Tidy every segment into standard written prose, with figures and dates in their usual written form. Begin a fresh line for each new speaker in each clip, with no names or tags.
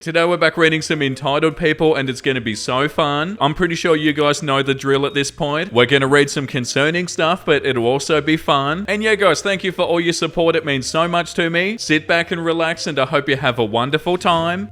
Today we're back reading some entitled people and it's going to be so fun. I'm pretty sure you guys know the drill at this point. We're going to read some concerning stuff, but it'll also be fun. And yeah guys, thank you for all your support. It means so much to me. Sit back and relax and I hope you have a wonderful time.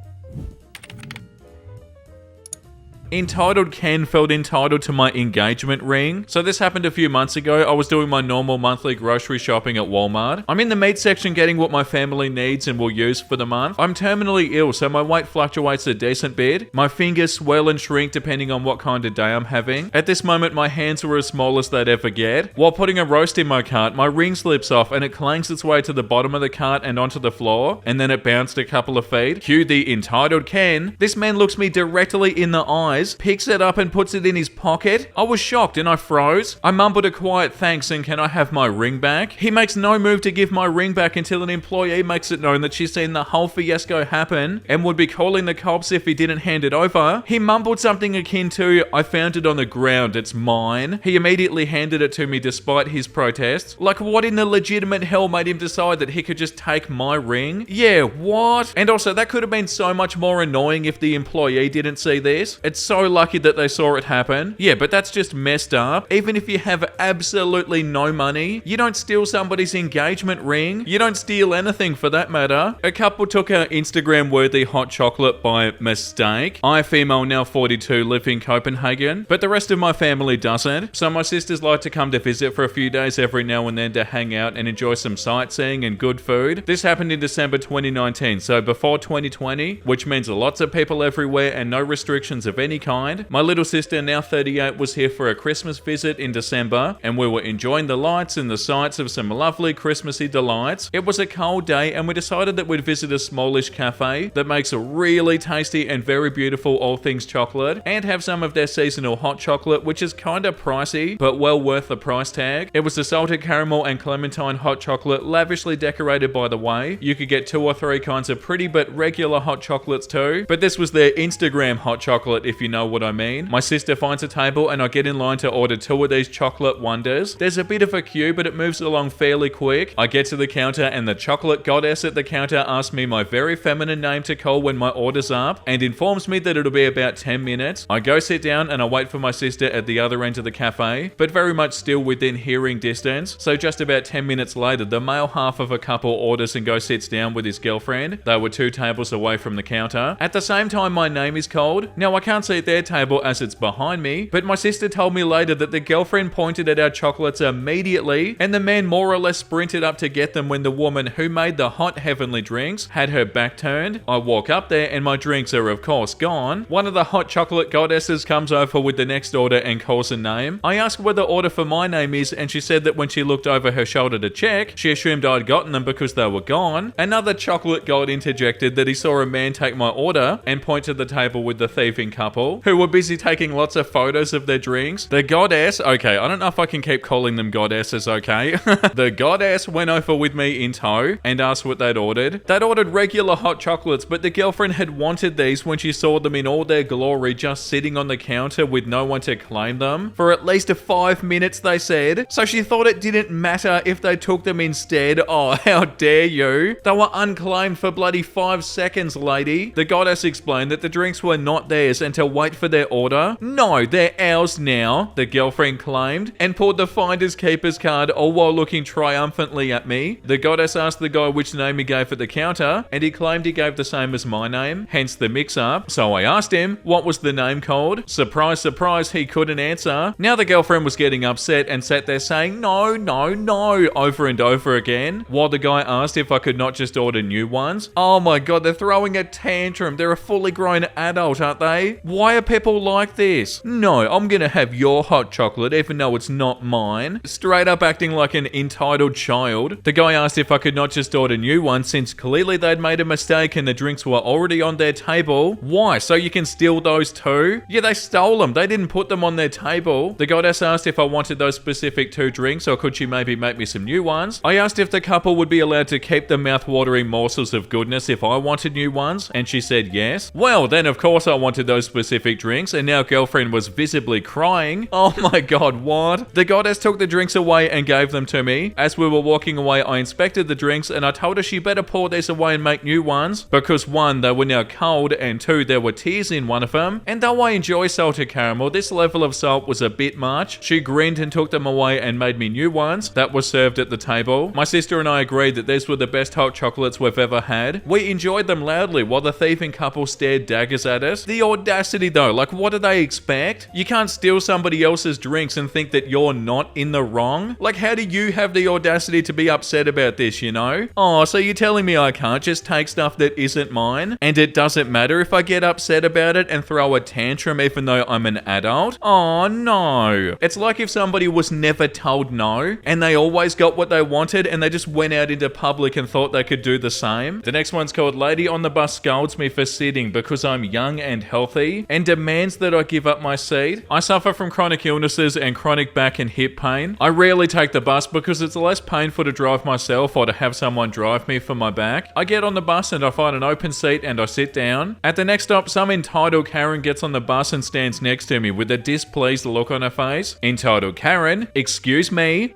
Entitled Ken felt entitled to my engagement ring. So this happened a few months ago. I was doing my normal monthly grocery shopping at Walmart. I'm in the meat section getting what my family needs and will use for the month. I'm terminally ill, so my weight fluctuates a decent bit. My fingers swell and shrink depending on what kind of day I'm having. At this moment, my hands were as small as they'd ever get. While putting a roast in my cart, my ring slips off and it clangs its way to the bottom of the cart and onto the floor, and then it bounced a couple of feet. Cue the entitled Ken. This man looks me directly in the eyes, picks it up and puts it in his pocket. I was shocked and I froze. I mumbled a quiet thanks and can I have my ring back? He makes no move to give my ring back until an employee makes it known that she's seen the whole fiasco happen and would be calling the cops if he didn't hand it over. He mumbled something akin to, "I found it on the ground, it's mine." He immediately handed it to me despite his protests. Like, what in the legitimate hell made him decide that he could just take my ring? Yeah, what? And also, that could have been so much more annoying if the employee didn't see this. It's so lucky that they saw it happen. Yeah, but that's just messed up. Even if you have absolutely no money, you don't steal somebody's engagement ring. You don't steal anything for that matter. A couple took an Instagram-worthy hot chocolate by mistake. I, female, now 42, live in Copenhagen, but the rest of my family doesn't. So my sisters like to come to visit for a few days every now and then to hang out and enjoy some sightseeing and good food. This happened in December 2019, so before 2020, which means lots of people everywhere and no restrictions of any kind. My little sister, now 38, was here for a Christmas visit in December, and we were enjoying the lights and the sights of some lovely Christmassy delights. It was a cold day, and we decided that we'd visit a smallish cafe that makes a really tasty and very beautiful all things chocolate, and have some of their seasonal hot chocolate, which is kinda pricey, but well worth the price tag. It was a salted caramel and clementine hot chocolate, lavishly decorated by the way. You could get 2 or 3 kinds of pretty but regular hot chocolates too, but this was their Instagram hot chocolate, if you know what I mean. My sister finds a table and I get in line to order 2 of these chocolate wonders. There's a bit of a queue, but it moves along fairly quick. I get to the counter and the chocolate goddess at the counter asks me my very feminine name to call when my order's up and informs me that it'll be about 10 minutes. I go sit down and I wait for my sister at the other end of the cafe, but very much still within hearing distance. So just about 10 minutes later, the male half of a couple orders and goes sits down with his girlfriend. They were 2 tables away from the counter. At the same time, my name is called. Now I can't see their table as it's behind me, but my sister told me later that the girlfriend pointed at our chocolates immediately and the man more or less sprinted up to get them when the woman who made the hot heavenly drinks had her back turned. I walk up there and my drinks are of course gone. One of the hot chocolate goddesses comes over with the next order and calls a name. I ask where the order for my name is and she said that when she looked over her shoulder to check, she assumed I'd gotten them because they were gone. Another chocolate god interjected that he saw a man take my order and point to the table with the thieving couple who were busy taking lots of photos of their drinks. The goddess, okay, I don't know if I can keep calling them goddesses, okay? The goddess went over with me in tow and asked what they'd ordered. They'd ordered regular hot chocolates, but the girlfriend had wanted these when she saw them in all their glory just sitting on the counter with no one to claim them. For at least 5 minutes, they said. So she thought it didn't matter if they took them instead. Oh, how dare you? They were unclaimed for bloody 5 seconds, lady. The goddess explained that the drinks were not theirs and to wait for their order. No, they're ours now, the girlfriend claimed, and pulled the finder's keeper's card all while looking triumphantly at me. The goddess asked the guy which name he gave at the counter, and he claimed he gave the same as my name, hence the mix-up. So I asked him, what was the name called? Surprise, surprise, he couldn't answer. Now the girlfriend was getting upset and sat there saying, no, no, no, over and over again, while the guy asked if I could not just order new ones. Oh my god, they're throwing a tantrum. They're a fully grown adult, aren't they? Why are people like this? No, I'm gonna have your hot chocolate even though it's not mine. Straight up acting like an entitled child. The guy asked if I could not just order new ones since clearly they'd made a mistake and the drinks were already on their table. Why? So you can steal those too? Yeah, they stole them. They didn't put them on their table. The goddess asked if I wanted those specific 2 drinks or could she maybe make me some new ones. I asked if the couple would be allowed to keep the mouth-watering morsels of goodness if I wanted new ones and she said yes. Well, then of course I wanted those specific specific drinks, and now girlfriend was visibly crying. Oh my god, what? The goddess took the drinks away and gave them to me. As we were walking away, I inspected the drinks and I told her she better pour these away and make new ones, because 1, they were now cold, and 2, there were tears in one of them. And though I enjoy salted caramel, this level of salt was a bit much. She grinned and took them away and made me new ones that were served at the table. My sister and I agreed that these were the best hot chocolates we've ever had. We enjoyed them loudly while the thieving couple stared daggers at us. The audacity though, like what do they expect? You can't steal somebody else's drinks and think that you're not in the wrong. Like how do you have the audacity to be upset about this, you know? Oh, so you're telling me I can't just take stuff that isn't mine? And it doesn't matter if I get upset about it and throw a tantrum even though I'm an adult? Oh no. It's like if somebody was never told no and they always got what they wanted and they just went out into public and thought they could do the same. The next one's called Lady on the Bus Scolds Me for Sitting because I'm young and healthy and demands that I give up my seat. I suffer from chronic illnesses and chronic back and hip pain. I rarely take the bus because it's less painful to drive myself or to have someone drive me for my back. I get on the bus and I find an open seat and I sit down. At the next stop, some entitled Karen gets on the bus and stands next to me with a displeased look on her face. Entitled Karen, excuse me,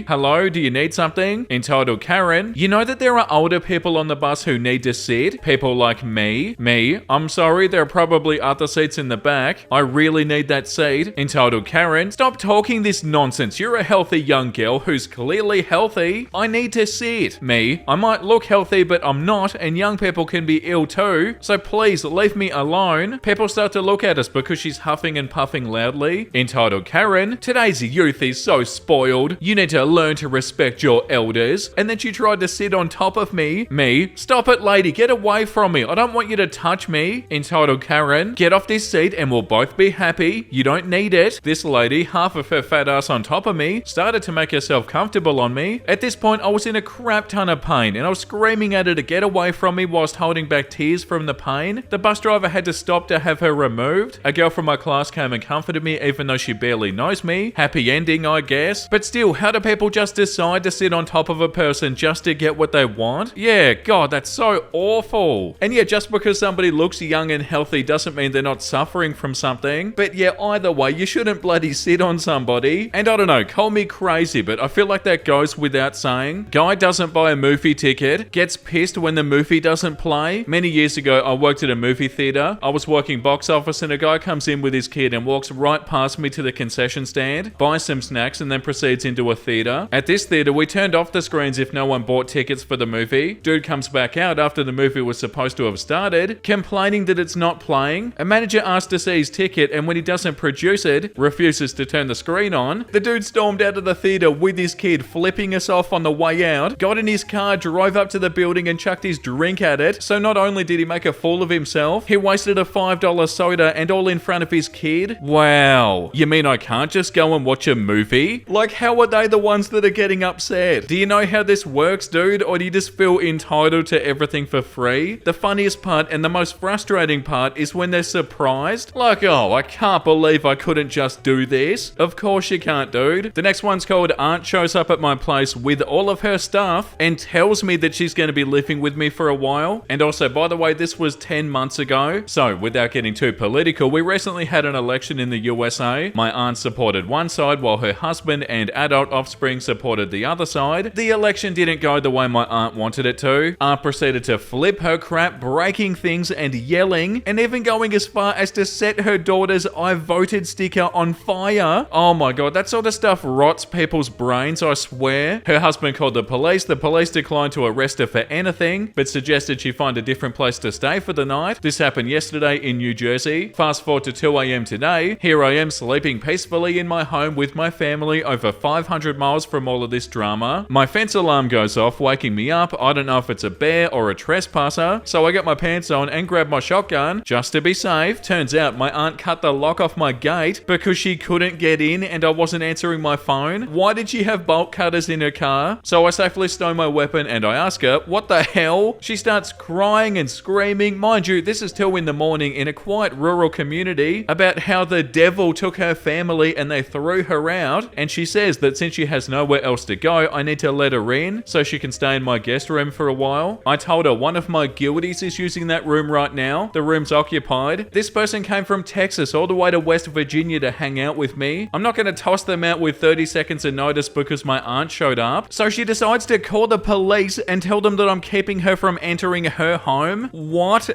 hello, do you need something? Entitled Karen, you know that there are older people on the bus who need to sit? People like me, I'm sorry, there are probably other seats in the back. I really need that seat. Entitled Karen, stop talking this nonsense. You're a healthy young girl who's clearly healthy. I need to sit. I might look healthy, but I'm not, and young people can be ill too. So please leave me alone. People start to look at us because she's huffing and puffing loudly. Entitled Karen, today's youth is so spoiled. You need to learn to respect your elders. And then she tried to sit on top of me. Stop it, lady. Get away from me. I don't want you to touch me. Entitled Karen, get off this seat and we'll both be happy. You don't need it. This lady, half of her fat ass on top of me, started to make herself comfortable on me. At this point, I was in a crap ton of pain and I was screaming at her to get away from me whilst holding back tears from the pain. The bus driver had to stop to have her removed. A girl from my class came and comforted me even though she barely knows me. Happy ending, I guess. But still, how do people just decide to sit on top of a person just to get what they want? Yeah, God, that's so awful. And yeah, just because somebody looks young and healthy doesn't mean they're not suffering from something. But yeah, either way, you shouldn't bloody sit on somebody. And I don't know, call me crazy, but I feel like that goes without saying. Guy doesn't buy a movie ticket, gets pissed when the movie doesn't play. Many years ago, I worked at a movie theater. I was working box office and a guy comes in with his kid and walks right past me to the concession stand, buys some snacks and then proceeds into a theater. At this theater, we turned off the screens if no one bought tickets for the movie. Dude comes back out after the movie was supposed to have started, complaining that it's not playing. A manager asked to see his ticket and when he doesn't produce it, refuses to turn the screen on. The dude stormed out of the theater with his kid, flipping us off on the way out, got in his car, drove up to the building and chucked his drink at it. So not only did he make a fool of himself, he wasted a $5 soda and all in front of his kid. Wow. You mean I can't just go and watch a movie? Like, how are they the ones that are getting upset? Do you know how this works, dude? Or do you just feel entitled to everything for free? The funniest part and the most frustrating part is when they're surprised. Like, oh, I can't believe I couldn't just do this. Of course you can't, dude. The next one's called Aunt shows up at my place with all of her stuff and tells me that she's going to be living with me for a while. And also, by the way, this was 10 months ago. So, without getting too political, we recently had an election in the USA. My aunt supported one side while her husband and adult offspring supported the other side. The election didn't go the way my aunt wanted it to. Aunt proceeded to flip her crap, breaking things and yelling, and even going as far as to set her daughter's "I voted" sticker on fire. Oh my god, that sort of stuff rots people's brains, I swear. Her husband called the police. The police declined to arrest her for anything, but suggested she find a different place to stay for the night. This happened yesterday in New Jersey. Fast forward to 2 a.m. today. Here I am sleeping peacefully in my home with my family over 500 miles from all of this drama. My fence alarm goes off, waking me up. I don't know if it's a bear or a trespasser, so I get my pants on and grab my shotgun just to be safe. Turns out my aunt cut the lock off my gate because she couldn't get in and I wasn't answering my phone. Why did she have bolt cutters in her car? So I safely stow my weapon and I ask her, what the hell? She starts crying and screaming. Mind you, this is 2 in the morning in a quite rural community about how the devil took her family and they threw her out. And she says that since she has nowhere else to go, I need to let her in so she can stay in my guest room for a while. I told her one of my guilties is using that room right now. The room's occupied. This This person came from Texas all the way to West Virginia to hang out with me. I'm not going to toss them out with 30 seconds of notice because my aunt showed up. So she decides to call the police and tell them that I'm keeping her from entering her home. What?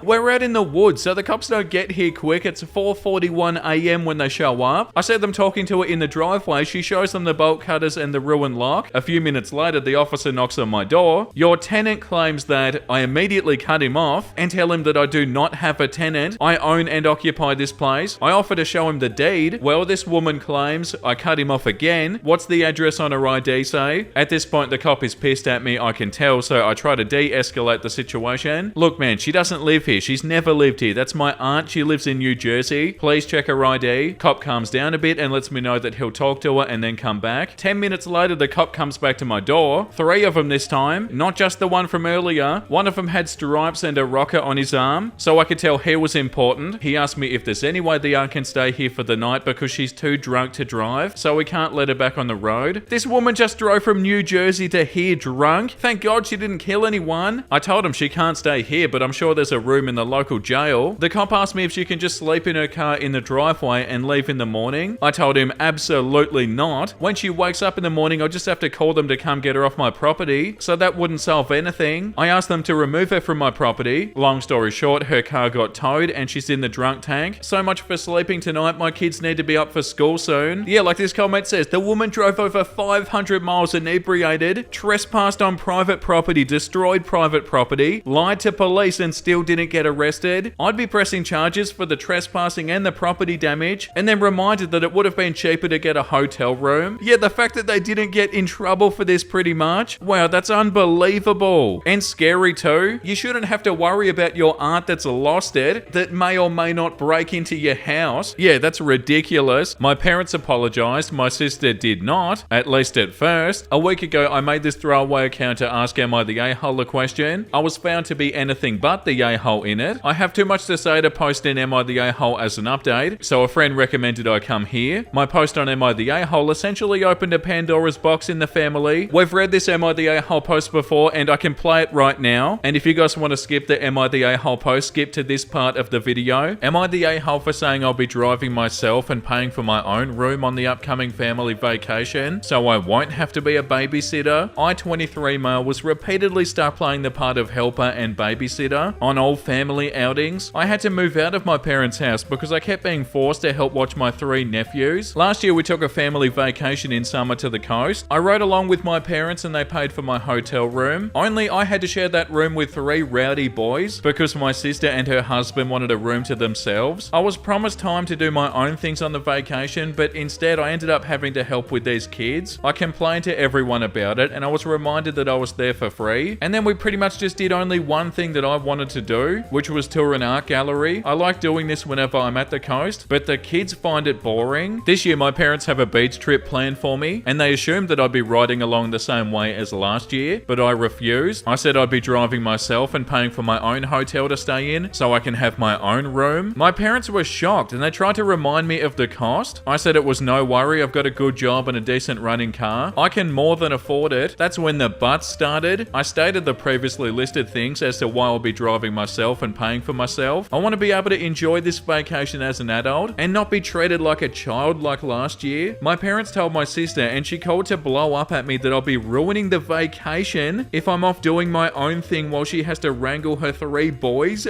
We're out in the woods, so the cops don't get here quick. It's 4:41 a.m. when they show up. I see them talking to her in the driveway. She shows them the bolt cutters and the ruined lock. A few minutes later, the officer knocks on my door. Your tenant claims that I immediately cut him off and tell him that I do not have a tenant. I own and occupy this place. I offer to show him the deed. Well, this woman claims I cut him off again. What's the address on her ID say? At this point, the cop is pissed at me, I can tell, so I try to de-escalate the situation. Look, man, she doesn't live here. She's never lived here. That's my aunt. She lives in New Jersey. Please check her ID. Cop calms down a bit and lets me know that he'll talk to her and then come back. 10 minutes later, the cop comes back to my door. 3 of them this time. Not just the one from earlier. One of them had stripes and a rocker on his arm, so I could tell he was important. He asked me if there's any way the aunt can stay here for the night because she's too drunk to drive, so we can't let her back on the road. This woman just drove from New Jersey to here drunk. Thank God she didn't kill anyone. I told him she can't stay here, but I'm sure there's a room in the local jail. The cop asked me if she can just sleep in her car in the driveway and leave in the morning. I told him absolutely not. When she wakes up in the morning, I'll just have to call them to come get her off my property, so that wouldn't solve anything. I asked them to remove her from my property. Long story short, her car got towed and she's in the drunk tank. So much for sleeping tonight. My kids need to be up for school soon. Yeah, like this comment says, the woman drove over 500 miles inebriated, trespassed on private property, destroyed private property, lied to police and still didn't get arrested. I'd be pressing charges for the trespassing and the property damage, and then reminded that it would have been cheaper to get a hotel room. Yeah, the fact that they didn't get in trouble for this pretty much. Wow, that's unbelievable. And scary too. You shouldn't have to worry about your aunt that's lost it, that may or may not break into your house. Yeah, that's ridiculous. My parents apologized. My sister did not, at least at first. A week ago, I made this throwaway account to ask am I the a-hole a question. I was found to be anything but the a-hole in it. I have too much to say to post in am I the a-hole as an update, so a friend recommended I come here. My post on am I the a-hole essentially opened a Pandora's box in the family. We've read this am I the a-hole post before and I can play it right now. And if you guys want to skip the am I the a-hole post, skip to this part of the video. Am I the a-hole for saying I'll be driving myself and paying for my own room on the upcoming family vacation so I won't have to be a babysitter? I, 23 male, was repeatedly stuck playing the part of helper and babysitter on all family outings. I had to move out of my parents' house because I kept being forced to help watch my 3 nephews. Last year we took a family vacation in summer to the coast. I rode along with my parents and they paid for my hotel room. Only I had to share that room with 3 rowdy boys because my sister and her husband wanted a room to themselves. I was promised time to do my own things on the vacation, but instead I ended up having to help with these kids. I complained to everyone about it and I was reminded that I was there for free. And then we pretty much just did only one thing that I wanted to do, which was tour an art gallery. I like doing this whenever I'm at the coast, but the kids find it boring. This year my parents have a beach trip planned for me and they assumed that I'd be riding along the same way as last year, but I refused. I said I'd be driving myself and paying for my own hotel to stay in so I can have my own room. My parents were shocked and they tried to remind me of the cost. I said it was no worry, I've got a good job and a decent running car. I can more than afford it. That's when the buts started. I stated the previously listed things as to why I'll be driving myself and paying for myself. I want to be able to enjoy this vacation as an adult and not be treated like a child like last year. My parents told my sister and she called to blow up at me that I'll be ruining the vacation if I'm off doing my own thing while she has to wrangle her 3 boys.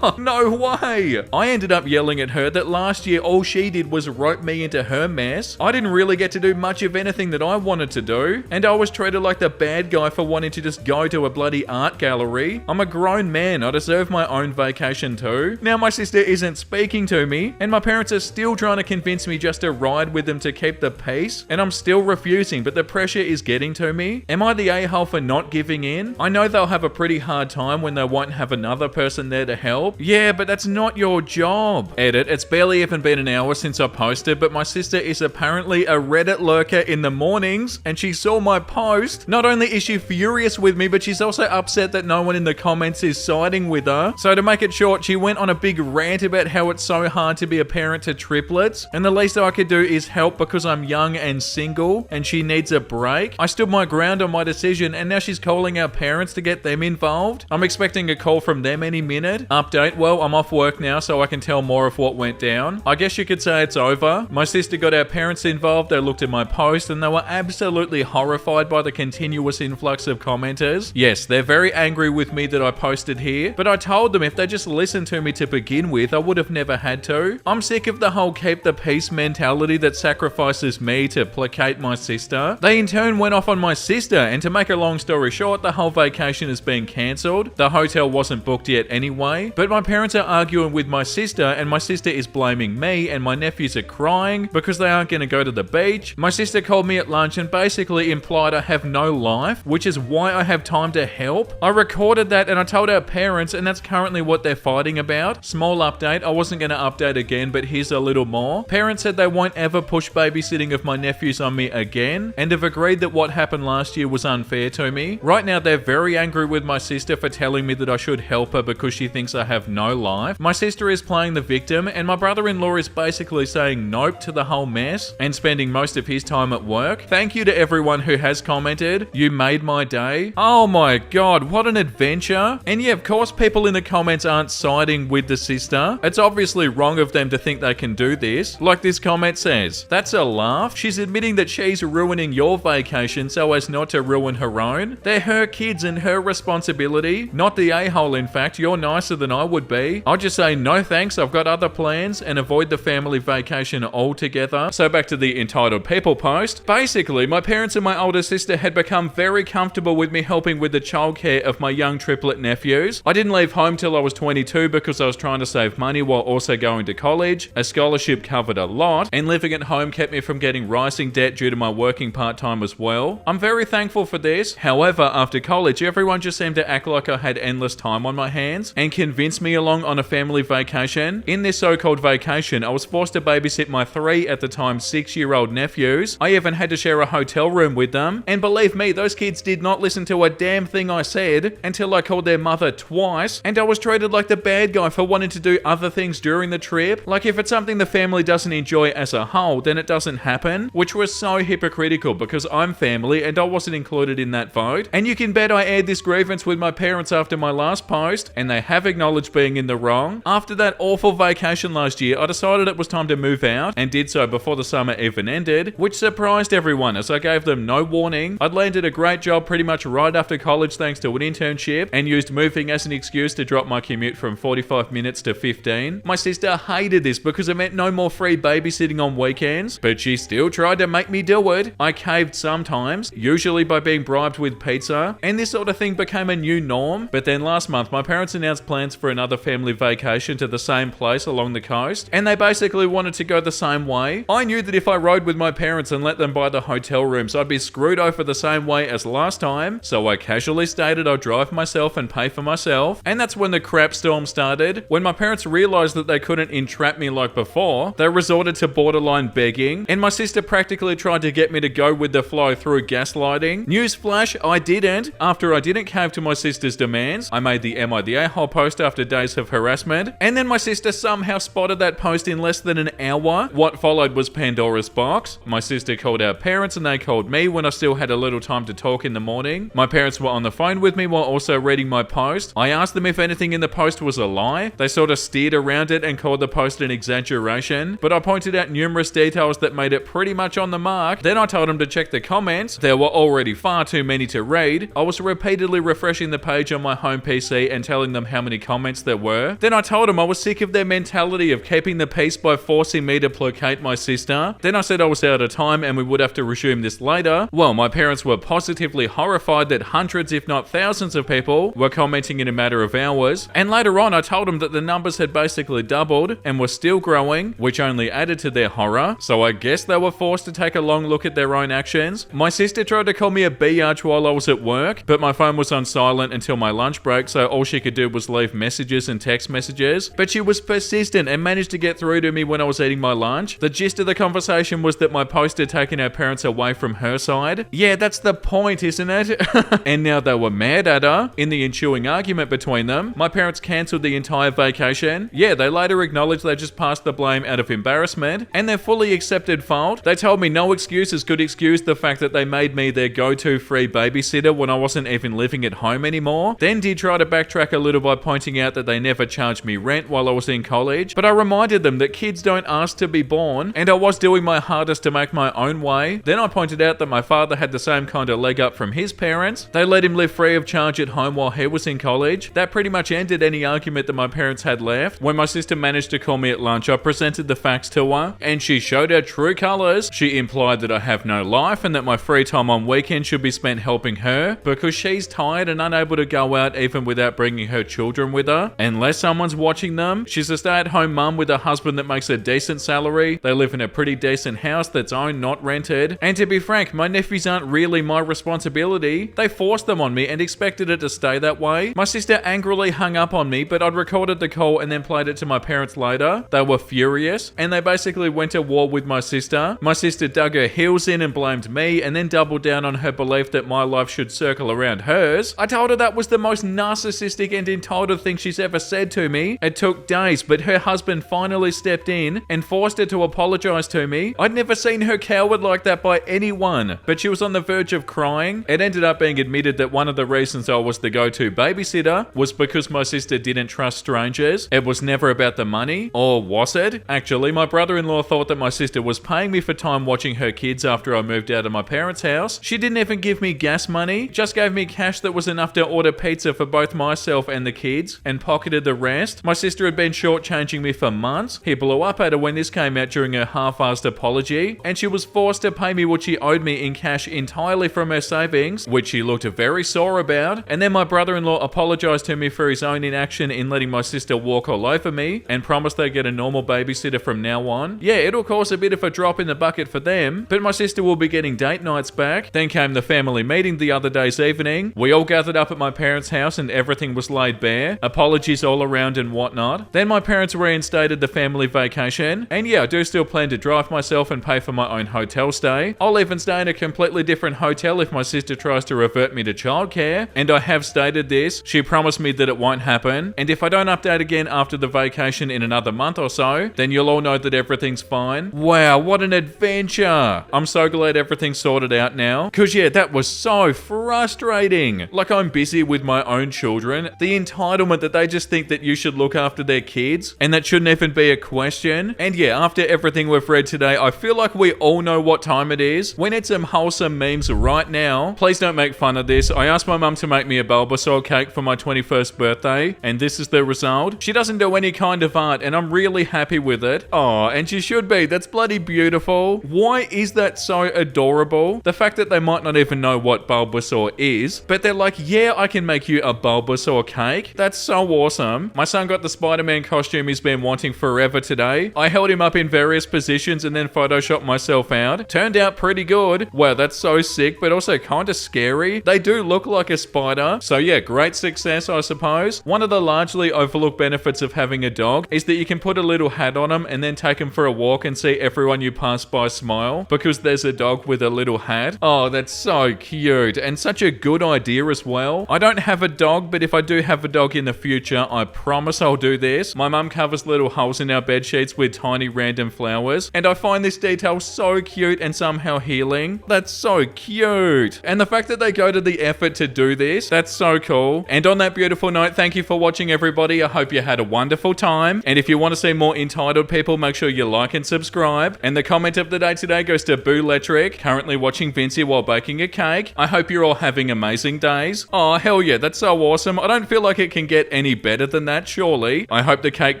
No way! I ended up yelling at her that last year all she did was rope me into her mess. I didn't really get to do much of anything that I wanted to do, and I was treated like the bad guy for wanting to just go to a bloody art gallery. I'm a grown man, I deserve my own vacation too. Now my sister isn't speaking to me, and my parents are still trying to convince me just to ride with them to keep the peace, and I'm still refusing, but the pressure is getting to me. Am I the a-hole for not giving in? I know they'll have a pretty hard time when they won't have another person there to help. Yeah, but that's not your job. Edit, it's barely even been an hour since I posted, but my sister is apparently a Reddit lurker in the mornings, and she saw my post. Not only is she furious with me, but she's also upset that no one in the comments is siding with her. So to make it short, she went on a big rant about how it's so hard to be a parent to triplets, and the least I could do is help because I'm young and single, and she needs a break. I stood my ground on my decision, and now she's calling our parents to get them involved. I'm expecting a call from them any minute. Update, well, I'm off work now so I can tell more of what went down. I guess you could say it's over. My sister got our parents involved, they looked at my post and they were absolutely horrified by the continuous influx of commenters. Yes, they're very angry with me that I posted here, but I told them if they just listened to me to begin with, I would have never had to. I'm sick of the whole keep the peace mentality that sacrifices me to placate my sister. They in turn went off on my sister, and to make a long story short, the whole vacation has been cancelled. The hotel wasn't booked yet anyway, but my parents are arguing with my sister, and my sister is blaming me, and my nephews are crying because they aren't going to go to the beach. My sister called me at lunch and basically implied I have no life, which is why I have time to help. I recorded that and I told our parents, and that's currently what they're fighting about. Small update, I wasn't going to update again, but here's a little more. Parents said they won't ever push babysitting of my nephews on me again, and have agreed that what happened last year was unfair to me. Right now they're very angry with my sister for telling me that I should help her because she thinks I have no life. My sister is playing the victim, and my brother-in-law is basically saying nope to the whole mess and spending most of his time at work. Thank you to everyone who has commented. You made my day. Oh my god, what an adventure. And yeah, of course people in the comments aren't siding with the sister. It's obviously wrong of them to think they can do this. Like this comment says, that's a laugh. She's admitting that she's ruining your vacation so as not to ruin her own. They're her kids and her responsibility, not the a-hole. In fact, you're nicer than I would be. I'll just say no thanks, I've got other plans, and avoid the family vacation altogether. So back to the Entitled People post. Basically, my parents and my older sister had become very comfortable with me helping with the childcare of my young triplet nephews. I didn't leave home till I was 22 because I was trying to save money while also going to college. A scholarship covered a lot, and living at home kept me from getting rising debt due to my working part-time as well. I'm very thankful for this. However, after college, everyone just seemed to act like I had endless time on my hands and convinced me along on a family vacation. In this so-called vacation, I was forced to babysit my 3 at the time 6-year-old nephews. I even had to share a hotel room with them, and believe me, those kids did not listen to a damn thing I said until I called their mother twice, and I was treated like the bad guy for wanting to do other things during the trip. Like if it's something the family doesn't enjoy as a whole, then it doesn't happen, which was so hypocritical because I'm family and I wasn't included in that vote. And you can bet I aired this grievance with my parents after my last post, and they have acknowledged being in the wrong. After that awful vacation last year, I decided it was time to move out, and did so before the summer even ended, which surprised everyone as I gave them no warning. I'd landed a great job pretty much right after college thanks to an internship, and used moving as an excuse to drop my commute from 45 minutes to 15. My sister hated this because it meant no more free babysitting on weekends, but she still tried to make me do it. I caved sometimes, usually by being bribed with pizza, and this sort of thing became a new norm. But then last month, my parents announced plans for another family vacation to the same place along the coast, and they basically wanted to go the same way. I knew that if I rode with my parents and let them buy the hotel rooms, I'd be screwed over the same way as last time, so I casually stated I'd drive myself and pay for myself. And that's when the crap storm started. When my parents realized that they couldn't entrap me like before, they resorted to borderline begging, and my sister practically tried to get me to go with the flow through gaslighting. Newsflash, I didn't. After I didn't cave to my sister's demands, I made the Am I the A-hole post after days of harassment, and then my sister somehow spotted that post in less than an hour. What followed was Pandora's box. My sister called our parents and they called me when I still had a little time to talk in the morning. My parents were on the phone with me while also reading my post. I asked them if anything in the post was a lie. They sort of steered around it and called the post an exaggeration, but I pointed out numerous details that made it pretty much on the mark. Then I told them to check the comments. There were already far too many to read. I was repeatedly refreshing the page on my home PC and telling them how many comments there were. Then I told them I was sick of their mentality of keeping the peace by forcing me to placate my sister. Then I said I was out of time and we would have to resume this later. Well, my parents were positively horrified that hundreds if not thousands of people were commenting in a matter of hours, and later on I told them that the numbers had basically doubled and were still growing, which only added to their horror, so I guess they were forced to take a long look at their own actions. My sister tried to call me a biatch while I was at work, but my phone was on silent until my lunch break, so all she could do was leave messages and text messages, but she was persistent and managed to get through to me when I was eating my lunch. The gist of the conversation was that my post had taken our parents away from her side. Yeah, that's the point, isn't it? And now they were mad at her. In the ensuing argument between them, my parents cancelled the entire vacation. Yeah, they later acknowledged they just passed the blame out of embarrassment, and their fully accepted fault. They told me no excuses could excuse the fact that they made me their go-to free babysitter when I wasn't even living at home anymore. Then did try to backtrack a little by pointing out that they never charged charge me rent while I was in college, but I reminded them that kids don't ask to be born, and I was doing my hardest to make my own way. Then I pointed out that my father had the same kind of leg up from his parents. They let him live free of charge at home while he was in college. That pretty much ended any argument that my parents had left. When my sister managed to call me at lunch, I presented the facts to her, and she showed her true colors. She implied that I have no life and that my free time on weekends should be spent helping her because she's tired and unable to go out even without bringing her children with her, unless someone's watching them. She's a stay-at-home mum with a husband that makes a decent salary. They live in a pretty decent house that's owned, not rented. And to be frank, my nephews aren't really my responsibility. They forced them on me and expected it to stay that way. My sister angrily hung up on me, but I'd recorded the call and then played it to my parents later. They were furious, and they basically went to war with my sister. My sister dug her heels in and blamed me, and then doubled down on her belief that my life should circle around hers. I told her that was the most narcissistic and entitled thing she's ever said to me. It took days, but her husband finally stepped in and forced her to apologize to me. I'd never seen her coward like that by anyone, but she was on the verge of crying. It ended up being admitted that one of the reasons I was the go-to babysitter was because my sister didn't trust strangers. It was never about the money, or was it? Actually, my brother-in-law thought that my sister was paying me for time watching her kids after I moved out of my parents' house. She didn't even give me gas money, just gave me cash that was enough to order pizza for both myself and the kids, and pocketed the rest. My sister had been shortchanging me for months. He blew up at her when this came out during her half-assed apology, and she was forced to pay me what she owed me in cash entirely from her savings, which she looked very sore about. And then my brother-in-law apologized to me for his own inaction in letting my sister walk all over me, and promised they'd get a normal babysitter from now on. Yeah, it'll cause a bit of a drop in the bucket for them, but my sister will be getting date nights back. Then came the family meeting the other day's evening. We all gathered up at my parents' house and everything was laid bare. Apologies all around and whatnot. Then my parents reinstated the family vacation, and yeah, I do still plan to drive myself and pay for my own hotel stay. I'll even stay in a completely different hotel if my sister tries to revert me to childcare, and I have stated this. She promised me that it won't happen, and if I don't update again after the vacation in another month or so, then you'll all know that everything's fine. Wow, what an adventure! I'm so glad everything's sorted out now, cause yeah, that was so frustrating. Like, I'm busy with my own children. The entitlement that they just think that you should look after their kids, and that shouldn't even be a question. And yeah, after everything we've read today, I feel like we all know what time it is. We need some wholesome memes right now. Please don't make fun of this. I asked my mum to make me a Bulbasaur cake for my 21st birthday, and this is the result. She doesn't do any kind of art, and I'm really happy with it. Oh, and she should be. That's bloody beautiful. Why is that so adorable? The fact that they might not even know what Bulbasaur is, but they're like, yeah, I can make you a Bulbasaur cake. That's so awesome. My son got the Spider-Man costume he's been wanting forever today. I held him up in various positions and then photoshopped myself out. Turned out pretty good. Wow, that's so sick, but also kind of scary. They do look like a spider. So yeah, great success, I suppose. One of the largely overlooked benefits of having a dog is that you can put a little hat on them and then take them for a walk and see everyone you pass by smile because there's a dog with a little hat. Oh, that's so cute and such a good idea as well. I don't have a dog, but if I do have a dog in the future, I promise I'll do this. My mum covers little holes in our bed sheets with tiny random flowers, and I find this detail so cute and somehow healing. That's so cute. And the fact that they go to the effort to do this, that's so cool. And on that beautiful note, thank you for watching, everybody. I hope you had a wonderful time. And if you want to see more entitled people, make sure you like and subscribe. And the comment of the day today goes to Booletric, currently watching Vincey while baking a cake. I hope you're all having amazing days. Oh, hell yeah, that's so awesome. I don't feel like it can get any better than that, surely. I hope the cake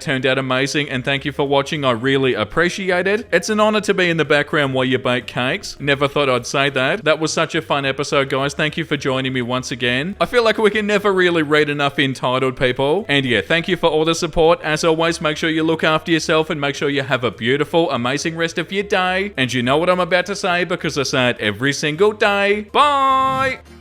turned out amazing, and thank you for watching. I really appreciate it. It's an honor to be in the background while you bake cakes. Never thought I'd say that. That was such a fun episode, guys. Thank you for joining me once again. I feel like we can never really read enough entitled people. And yeah, thank you for all the support. As always, make sure you look after yourself and make sure you have a beautiful, amazing rest of your day. And you know what I'm about to say because I say it every single day. Bye!